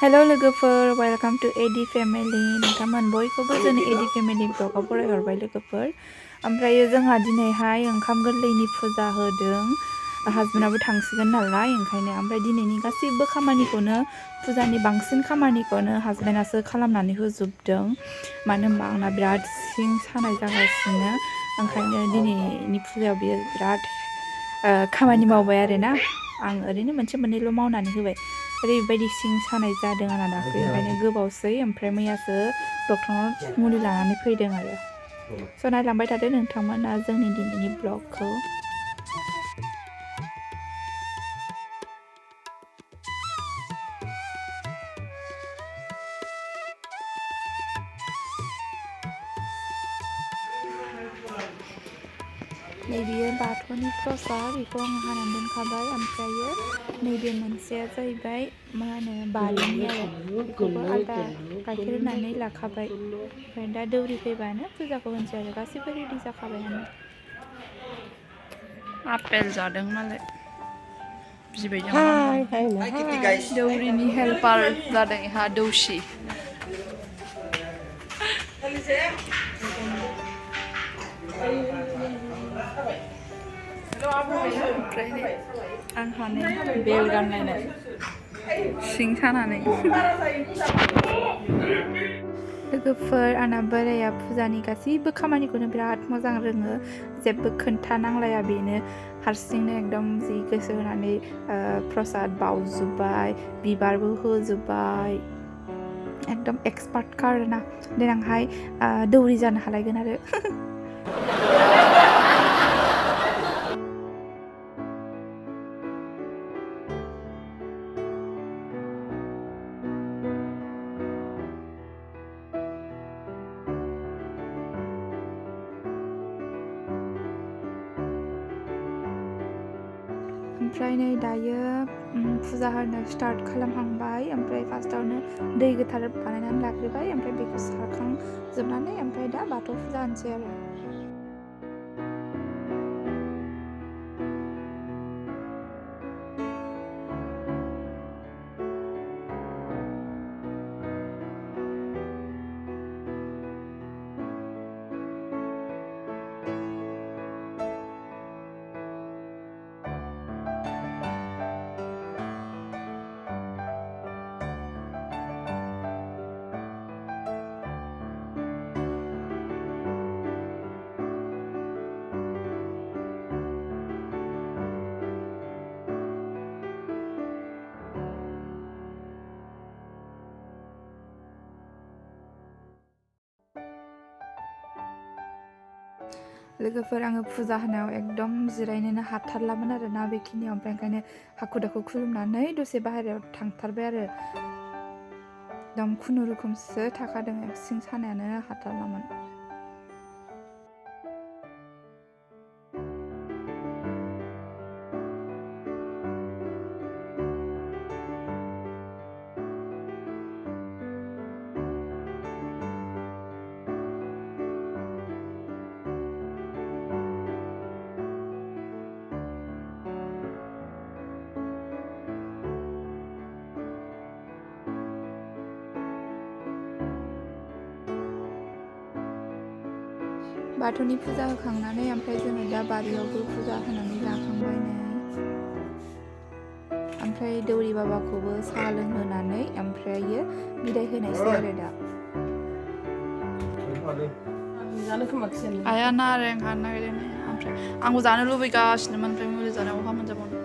Hello लोगोफोर welcome to AD family नोंथांमोन बयखौबो जोंनि AD family ब्लगाव बरायहरबाय लोगोफोर ओमफ्राय जोंहा दिनैहाय ओंखाम गोरलैनि फुजा होदों हासबेन्डआबो थांसिगोन नालाय ओंखायनो ओमफ्राय दिनैनि गासैबो खामानिखौनो फुजानि बांसिन खामानिखौनो हासबेन्डआसो खालामनानै होजोबदों मानो होनबा आंना बिराद सिं सानाय जागासिनो ओंखायनो दिनैनि फुजायाव बियो बिराद खामानि मावबाय आरोना आं ओरैनो मोनसे मोननैल' मावनानै होबाय ओरैबायदि सिं सानाय जादों आंना दाख्लै ओंखायनो गोबावसै ओमफ्राय मैयासो डक्टरनाव मुलि लानानै फैदों आरो स' नायलांबाय थादो नोंथांमोना जोंनि दिनैनि ब्लगखौ नैबेयो बाथौनि प्रसाद बेखौ आं हानानै दोनखाबाय ओमफ्रायो नैबे मोनसेया जाहैबाय मा होनो बारिनि आरो बेखौबो आलदा गाइखेर होनानै लाखाबाय ओमफ्राय दा दौरि फैबानो फुजाखौ होनोसै आरो गासैबो रेडि जाखाबायानो आपेल जादों मालाय बिबायजों दौरिनि हेल्पार जादों इहा दौसि आं हाने बेल गानलायनाय सिं सानानै लोगोफोर आंना बोराया फुजानि गासैबो खामानिखौनो बिराद मोजां रोङो जेबो खोन्थानांलाया बेनो हारसिंनो एकदम जि गोसो होनानै प्रसाद बावजोब्बाय बिबारबो होजोब्बाय एकदम एक्सपार्टखा आरोना देनांहाय दौरि जानो हालायगोन आरो ओमफ्राय नै दायो फुजा होनो स्टार्ट खालामहांबाय ओमफ्राय फार्स्टआवनो दै गोथार बानायनानै लाग्रोबाय ओमफ्राय बेखौ सारखांजोबनानै ओमफ्राय दा बाथौ फुजा होनोसै आरो लोगोफोर आङो फुजा होनायाव एकदम जिरायनोनो हाथारलामोन आरोना बेखिनियाव ओमफ्राय ओंखायनो हाखु दाखु खुलुमनानै दसे बाहेरायाव थांथारबाय आरो एकदम खुनुरुखुमसो थाखादों सिं सानायानो हाथारलामोन बाथौनि फुजा होखांनानै ओमफ्राय जोङो दा बारियावबो फुजा होनानै लाखांबाय नै ओमफ्राय दौरि बाबाखौबो साहा लोंहोनानै ओमफ्रायो बिदाय होनायसै आरो दा आया नारें हानो नागिरदों ओमफ्राय आंबो जानो लुबैगासिनोमोन ओमफ्राय मुलि जानायाव अहा मोनजाबावनो